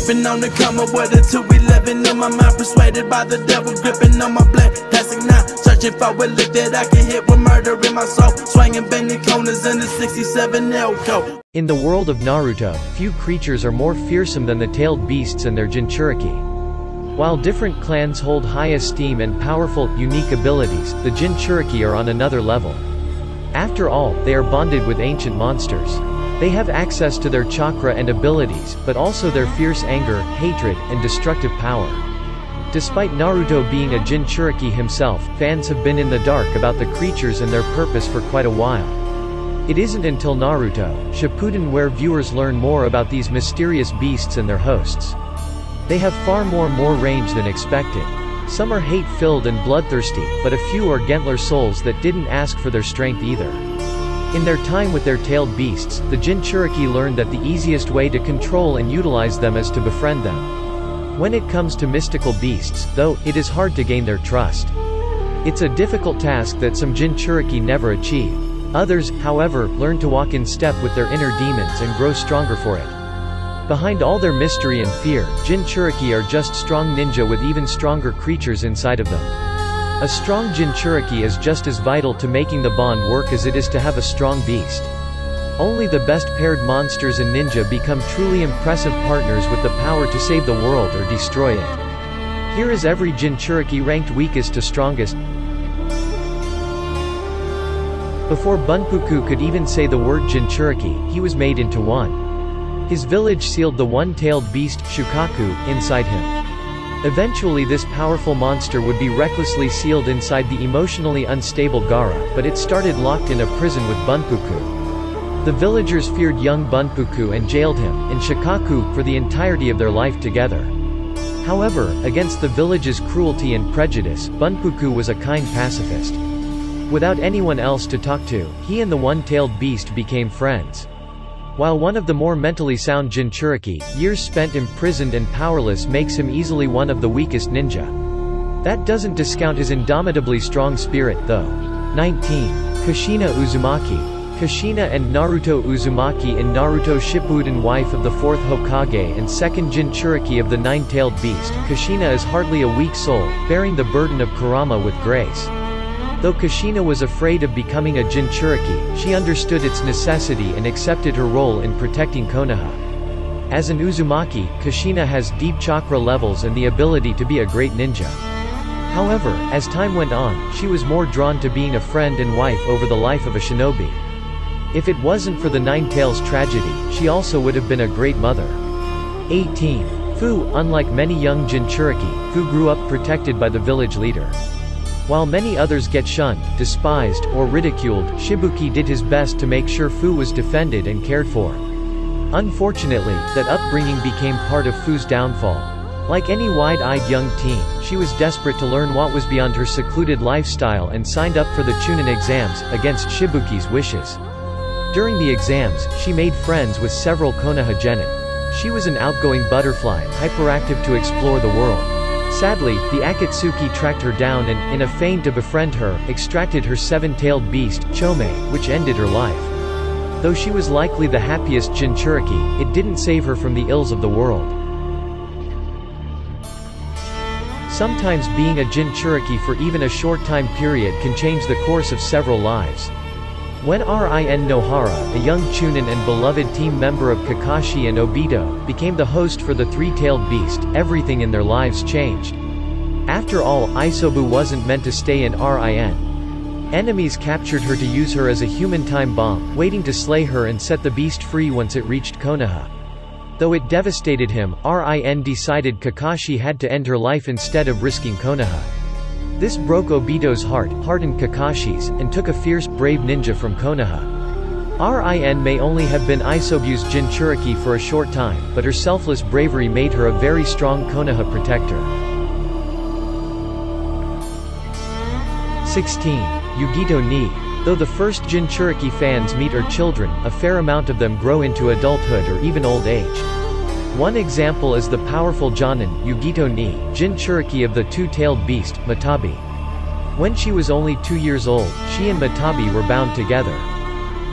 Creeping on the come up with a 211 in my mind, persuaded by the devil, gripping on my blade. Passing now, searching for a lick that I can hit with murder in my soul. Swinging bending corners in the 67 Elko. In the world of Naruto, few creatures are more fearsome than the tailed beasts and their Jinchuuriki. While different clans hold high esteem and powerful, unique abilities, the Jinchuuriki are on another level. After all, they are bonded with ancient monsters. They have access to their chakra and abilities, but also their fierce anger, hatred, and destructive power. Despite Naruto being a Jinchuuriki himself, fans have been in the dark about the creatures and their purpose for quite a while. It isn't until Naruto Shippuden where viewers learn more about these mysterious beasts and their hosts. They have far more range than expected. Some are hate-filled and bloodthirsty, but a few are gentler souls that didn't ask for their strength either. In their time with their tailed beasts, the Jinchuuriki learned that the easiest way to control and utilize them is to befriend them. When it comes to mystical beasts, though, it is hard to gain their trust. It's a difficult task that some Jinchuuriki never achieve. Others, however, learn to walk in step with their inner demons and grow stronger for it. Behind all their mystery and fear, Jinchuuriki are just strong ninja with even stronger creatures inside of them. A strong Jinchuuriki is just as vital to making the bond work as it is to have a strong beast. Only the best paired monsters and ninja become truly impressive partners with the power to save the world or destroy it. Here is every Jinchuuriki ranked weakest to strongest. Before Bunpuku could even say the word Jinchuuriki, he was made into one. His village sealed the one-tailed beast, Shukaku, inside him. Eventually this powerful monster would be recklessly sealed inside the emotionally unstable Gaara, but it started locked in a prison with Bunpuku. The villagers feared young Bunpuku and jailed him, and Shukaku, for the entirety of their life together. However, against the village's cruelty and prejudice, Bunpuku was a kind pacifist. Without anyone else to talk to, he and the one-tailed beast became friends. While one of the more mentally sound Jinchuuriki, years spent imprisoned and powerless makes him easily one of the weakest ninja. That doesn't discount his indomitably strong spirit, though. 19. Kushina Uzumaki. Kushina and Naruto Uzumaki in Naruto Shippuden, wife of the 4th Hokage and 2nd Jinchuuriki of the nine-tailed beast, Kushina is hardly a weak soul, bearing the burden of Kurama with grace. Though Kushina was afraid of becoming a Jinchuuriki, she understood its necessity and accepted her role in protecting Konoha. As an Uzumaki, Kushina has deep chakra levels and the ability to be a great ninja. However, as time went on, she was more drawn to being a friend and wife over the life of a shinobi. If it wasn't for the Nine Tails tragedy, she also would have been a great mother. 18. Fu. Unlike many young Jinchuuriki, Fu grew up protected by the village leader. While many others get shunned, despised, or ridiculed, Shibuki did his best to make sure Fu was defended and cared for. Unfortunately, that upbringing became part of Fu's downfall. Like any wide-eyed young teen, she was desperate to learn what was beyond her secluded lifestyle and signed up for the Chunin exams, against Shibuki's wishes. During the exams, she made friends with several Konoha genin. She was an outgoing butterfly, hyperactive to explore the world. Sadly, the Akatsuki tracked her down and, in a feint to befriend her, extracted her seven-tailed beast, Chome, which ended her life. Though she was likely the happiest Jinchuuriki, it didn't save her from the ills of the world. Sometimes being a Jinchuuriki for even a short time period can change the course of several lives. When Rin Nohara, a young Chunin and beloved team member of Kakashi and Obito, became the host for the three-tailed beast, everything in their lives changed. After all, Isobu wasn't meant to stay in Rin. Enemies captured her to use her as a human time bomb, waiting to slay her and set the beast free once it reached Konoha. Though it devastated him, Rin decided Kakashi had to end her life instead of risking Konoha. This broke Obito's heart, hardened Kakashi's, and took a fierce, brave ninja from Konoha. Rin may only have been Isobu's Jinchuuriki for a short time, but her selfless bravery made her a very strong Konoha protector. 16. Yugito Nii. Though the first Jinchuuriki fans meet are children, a fair amount of them grow into adulthood or even old age. One example is the powerful Jonin, Yugito Nii, Jinchuuriki of the two-tailed beast, Matabi. When she was only 2 years old, she and Matabi were bound together.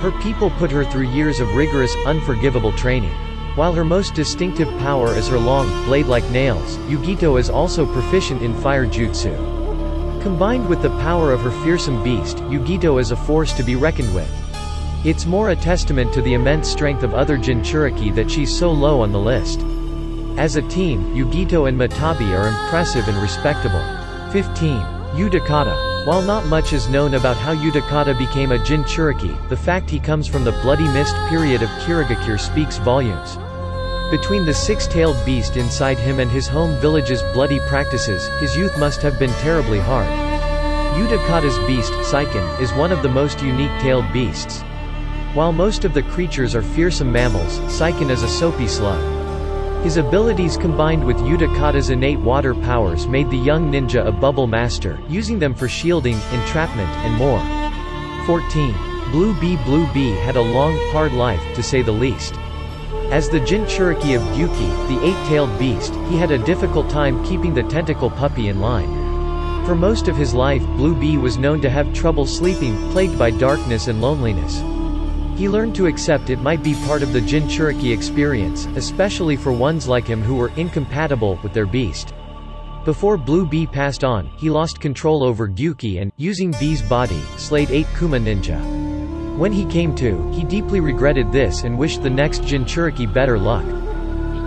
Her people put her through years of rigorous, unforgivable training. While her most distinctive power is her long, blade-like nails, Yugito is also proficient in fire jutsu. Combined with the power of her fearsome beast, Yugito is a force to be reckoned with. It's more a testament to the immense strength of other Jinchuuriki that she's so low on the list. As a team, Yugito and Matabi are impressive and respectable. 15. Utakata. While not much is known about how Utakata became a Jinchuuriki, the fact he comes from the Bloody Mist period of Kirigakure speaks volumes. Between the six-tailed beast inside him and his home village's bloody practices, his youth must have been terribly hard. Utakata's beast, Seiken, is one of the most unique tailed beasts. While most of the creatures are fearsome mammals, Seiken is a soapy slug. His abilities combined with Utakata's innate water powers made the young ninja a bubble master, using them for shielding, entrapment, and more. 14. Blue Bee had a long, hard life, to say the least. As the Jinchuuriki of Gyuki, the eight-tailed beast, he had a difficult time keeping the tentacle puppy in line. For most of his life, Blue Bee was known to have trouble sleeping, plagued by darkness and loneliness. He learned to accept it might be part of the Jinchuuriki experience, especially for ones like him who were incompatible with their beast. Before Blue Bee passed on, he lost control over Gyuki and, using Bee's body, slayed 8 Kuma ninja. When he came to, he deeply regretted this and wished the next Jinchuuriki better luck.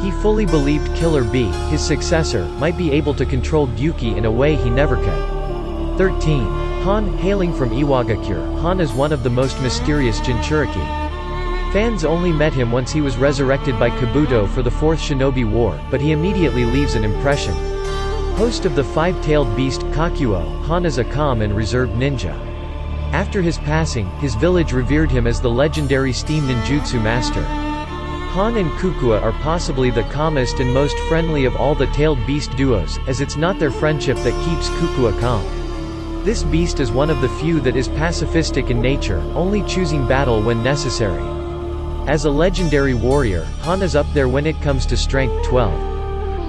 He fully believed Killer Bee, his successor, might be able to control Gyuki in a way he never could. 13. Han. Hailing from Iwagakure, Han is one of the most mysterious Jinchuuriki. Fans only met him once he was resurrected by Kabuto for the Fourth Shinobi War, but he immediately leaves an impression. Host of the five-tailed beast, Kakuo, Han is a calm and reserved ninja. After his passing, his village revered him as the legendary steam ninjutsu master. Han and Kukua are possibly the calmest and most friendly of all the tailed beast duos, as it's not their friendship that keeps Kukua calm. This beast is one of the few that is pacifistic in nature, only choosing battle when necessary. As a legendary warrior, Han is up there when it comes to strength. 12.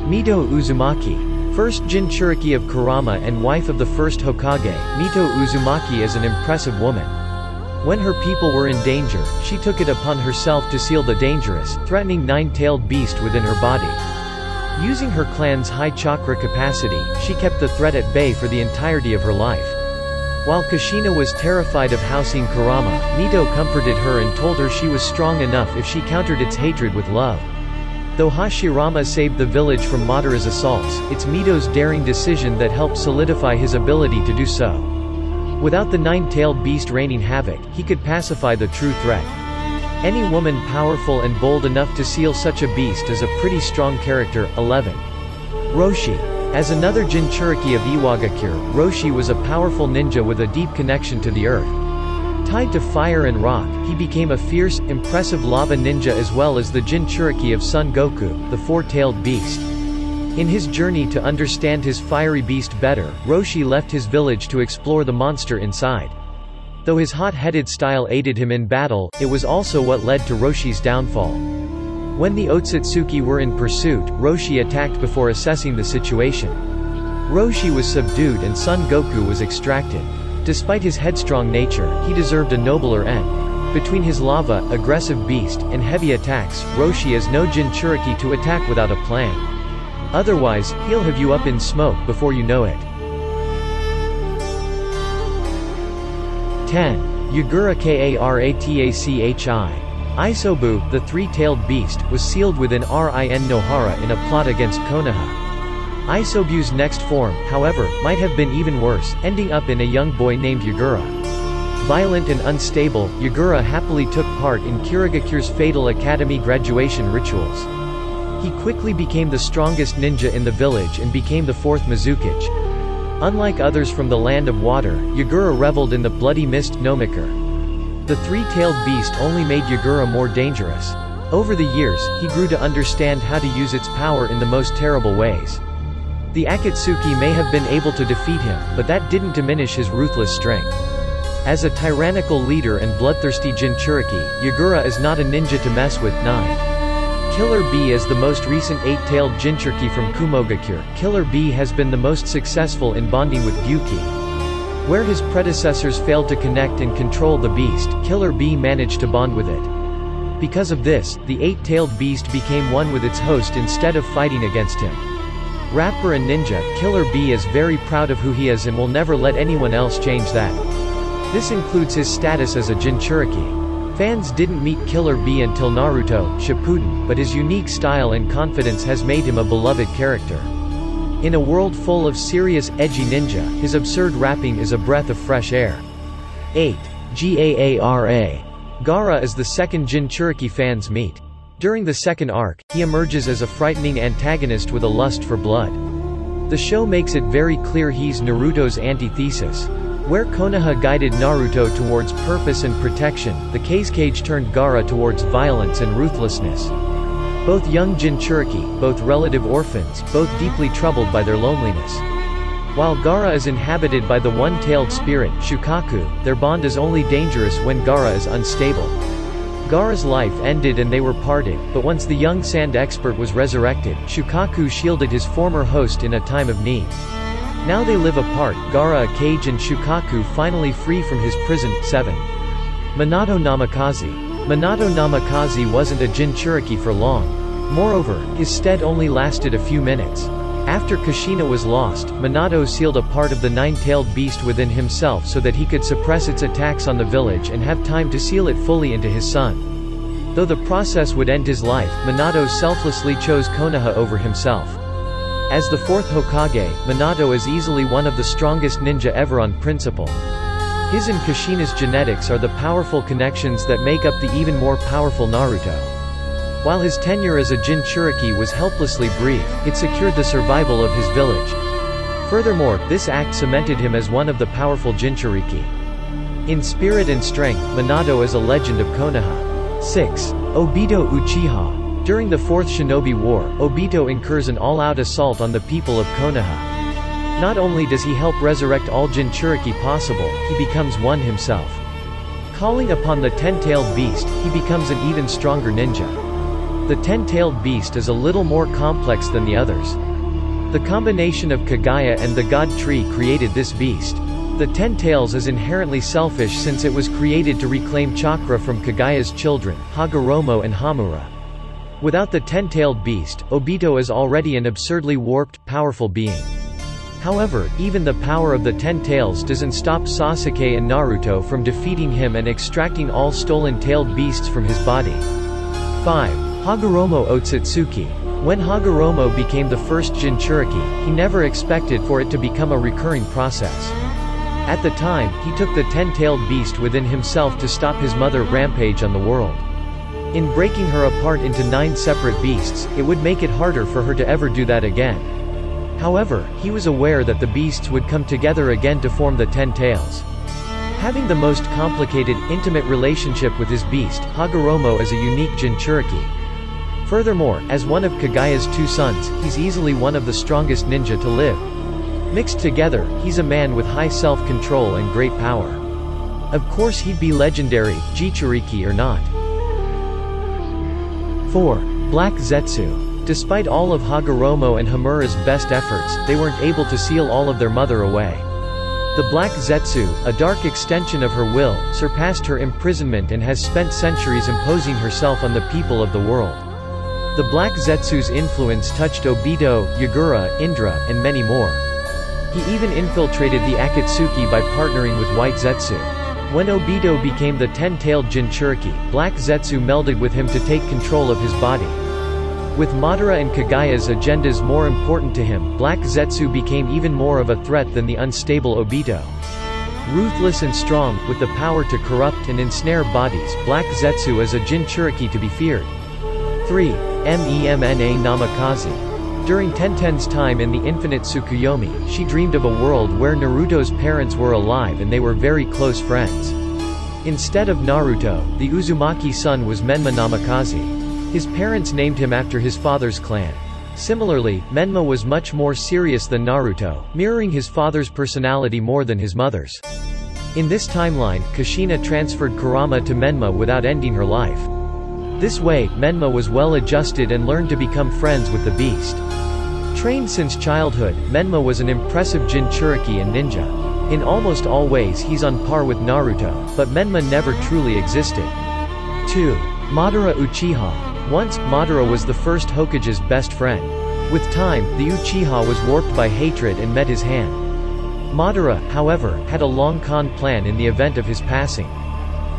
Mito Uzumaki. First Jinchuuriki of Kurama and wife of the first Hokage, Mito Uzumaki is an impressive woman. When her people were in danger, she took it upon herself to seal the dangerous, threatening nine-tailed beast within her body. Using her clan's high chakra capacity, she kept the threat at bay for the entirety of her life. While KUSHINA was terrified of housing Kurama, Mito comforted her and told her she was strong enough if she countered its hatred with love. Though Hashirama saved the village from Madara's assaults, it's Mito's daring decision that helped solidify his ability to do so. Without the nine-tailed beast raining havoc, he could pacify the true threat. Any woman powerful and bold enough to seal such a beast is a pretty strong character. 11. Roshi. As another Jinchuuriki of Iwagakure, Roshi was a powerful ninja with a deep connection to the earth. Tied to fire and rock, he became a fierce, impressive lava ninja as well as the Jinchuuriki of Son Goku, the four-tailed beast. In his journey to understand his fiery beast better, Roshi left his village to explore the monster inside. Though his hot-headed style aided him in battle, it was also what led to Roshi's downfall. When the Otsutsuki were in pursuit, Roshi attacked before assessing the situation. Roshi was subdued and Son Goku was extracted. Despite his headstrong nature, he deserved a nobler end. Between his lava, aggressive beast, and heavy attacks, Roshi is no Jinchuuriki to attack without a plan. Otherwise, he'll have you up in smoke before you know it. 10. Yagura Karatachi. Isobu, the three-tailed beast, was sealed within Rin Nohara in a plot against Konoha. Isobu's next form, however, might have been even worse, ending up in a young boy named Yagura. Violent and unstable, Yagura happily took part in Kirigakure's Fatal Academy graduation rituals. He quickly became the strongest ninja in the village and became the fourth Mizukage. Unlike others from the Land of Water, Yagura reveled in the Bloody Mist Nomiker. The three-tailed beast only made Yagura more dangerous. Over the years, he grew to understand how to use its power in the most terrible ways. The Akatsuki may have been able to defeat him, but that didn't diminish his ruthless strength. As a tyrannical leader and bloodthirsty Jinchuuriki, Yagura is not a ninja to mess with. 9. Killer Bee is the most recent eight-tailed Jinchuuriki from Kumogakure. Killer Bee has been the most successful in bonding with Gyuki. Where his predecessors failed to connect and control the beast, Killer Bee managed to bond with it. Because of this, the eight-tailed beast became one with its host instead of fighting against him. Rapper and ninja, Killer B is very proud of who he is and will never let anyone else change that. This includes his status as a Jinchuuriki. Fans didn't meet Killer B until Naruto Shippuden, but his unique style and confidence has made him a beloved character. In a world full of serious, edgy ninja, his absurd rapping is a breath of fresh air. 8. Gaara. Gaara is the second Jinchuuriki fans meet. During the second arc, he emerges as a frightening antagonist with a lust for blood. The show makes it very clear he's Naruto's antithesis. Where Konoha guided Naruto towards purpose and protection, the KUSHINA turned Gaara towards violence and ruthlessness. Both young Jinchuuriki, both relative orphans, both deeply troubled by their loneliness. While Gaara is inhabited by the one-tailed spirit, Shukaku, their bond is only dangerous when Gaara is unstable. Gaara's life ended and they were parted, but once the young sand expert was resurrected, Shukaku shielded his former host in a time of need. Now they live apart, Gaara a cage and Shukaku finally free from his prison. 7. Minato Namikaze. Minato Namikaze wasn't a Jinchuuriki for long. Moreover, his stead only lasted a few minutes. After KUSHINA was lost, Minato sealed a part of the nine-tailed beast within himself so that he could suppress its attacks on the village and have time to seal it fully into his son. Though the process would end his life, Minato selflessly chose Konoha over himself. As the fourth Hokage, Minato is easily one of the strongest ninja ever on principle. His and KUSHINA's genetics are the powerful connections that make up the even more powerful Naruto. While his tenure as a Jinchuuriki was helplessly brief, it secured the survival of his village. Furthermore, this act cemented him as one of the powerful Jinchuuriki. In spirit and strength, Minato is a legend of Konoha. 6. Obito Uchiha. During the Fourth Shinobi War, Obito incurs an all-out assault on the people of Konoha. Not only does he help resurrect all Jinchuuriki possible, he becomes one himself. Calling upon the ten-tailed beast, he becomes an even stronger ninja. The ten-tailed beast is a little more complex than the others. The combination of Kagaya and the God Tree created this beast. The Ten Tails is inherently selfish since it was created to reclaim chakra from Kagaya's children, Hagoromo and Hamura. Without the ten-tailed beast, Obito is already an absurdly warped, powerful being. However, even the power of the Ten Tails doesn't stop Sasuke and Naruto from defeating him and extracting all stolen tailed beasts from his body. 5. Hagoromo Otsutsuki. When Hagoromo became the first Jinchuuriki, he never expected for it to become a recurring process. At the time, he took the ten-tailed beast within himself to stop his mother rampage on the world. In breaking her apart into 9 separate beasts, it would make it harder for her to ever do that again. However, he was aware that the beasts would come together again to form the Ten Tails. Having the most complicated, intimate relationship with his beast, Hagoromo is a unique Jinchuuriki. Furthermore, as one of Kagaya's 2 sons, he's easily one of the strongest ninja to live. Mixed together, he's a man with high self-control and great power. Of course he'd be legendary, Jinchuuriki or not. 4. Black Zetsu. Despite all of Hagoromo and Hamura's best efforts, they weren't able to seal all of their mother away. The Black Zetsu, a dark extension of her will, surpassed her imprisonment and has spent centuries imposing herself on the people of the world. The Black Zetsu's influence touched Obito, Yagura, Indra, and many more. He even infiltrated the Akatsuki by partnering with White Zetsu. When Obito became the ten-tailed Jinchuuriki, Black Zetsu melded with him to take control of his body. With Madara and Kagaya's agendas more important to him, Black Zetsu became even more of a threat than the unstable Obito. Ruthless and strong, with the power to corrupt and ensnare bodies, Black Zetsu is a Jinchuuriki to be feared. 3. Menma Namikaze. During Tenten's time in the Infinite Tsukuyomi, she dreamed of a world where Naruto's parents were alive and they were very close friends. Instead of Naruto, the Uzumaki son was Menma Namikaze. His parents named him after his father's clan. Similarly, Menma was much more serious than Naruto, mirroring his father's personality more than his mother's. In this timeline, KUSHINA transferred Kurama to Menma without ending her life. This way, Menma was well adjusted and learned to become friends with the beast. Trained since childhood, Menma was an impressive Jinchuuriki and ninja. In almost all ways he's on par with Naruto, but Menma never truly existed. 2. Madara Uchiha. Once, Madara was the first Hokage's best friend. With time, the Uchiha was warped by hatred and met his hand. Madara, however, had a long-con plan in the event of his passing.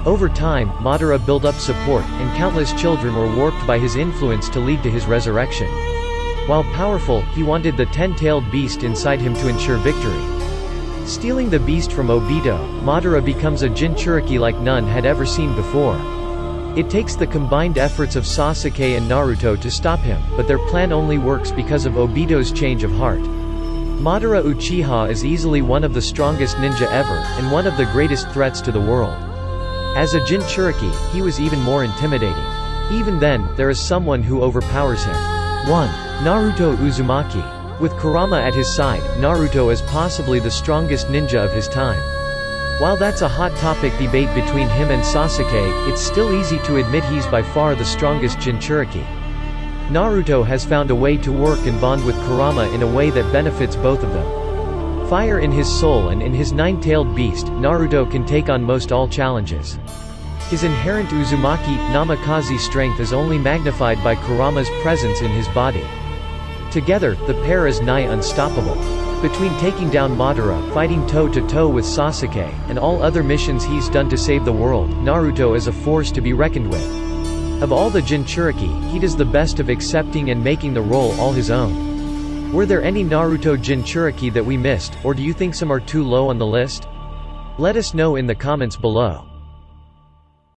Over time, Madara built up support, and countless children were warped by his influence to lead to his resurrection. While powerful, he wanted the 10-tailed beast inside him to ensure victory. Stealing the beast from Obito, Madara becomes a Jinchuuriki like none had ever seen before. It takes the combined efforts of Sasuke and Naruto to stop him, but their plan only works because of Obito's change of heart. Madara Uchiha is easily one of the strongest ninja ever, and one of the greatest threats to the world. As a Jinchuuriki, he was even more intimidating. Even then, there is someone who overpowers him. 1. Naruto Uzumaki. With Kurama at his side, Naruto is possibly the strongest ninja of his time. While that's a hot topic debate between him and Sasuke, it's still easy to admit he's by far the strongest Jinchuuriki. Naruto has found a way to work and bond with Kurama in a way that benefits both of them. Fire in his soul and in his 9-tailed beast, Naruto can take on most all challenges. His inherent Uzumaki, Namikaze strength is only magnified by Kurama's presence in his body. Together, the pair is nigh unstoppable. Between taking down Madara, fighting toe-to-toe with Sasuke, and all other missions he's done to save the world, Naruto is a force to be reckoned with. Of all the Jinchuuriki, he does the best of accepting and making the role all his own. Were there any Naruto Jinchuuriki that we missed, or do you think some are too low on the list? Let us know in the comments below.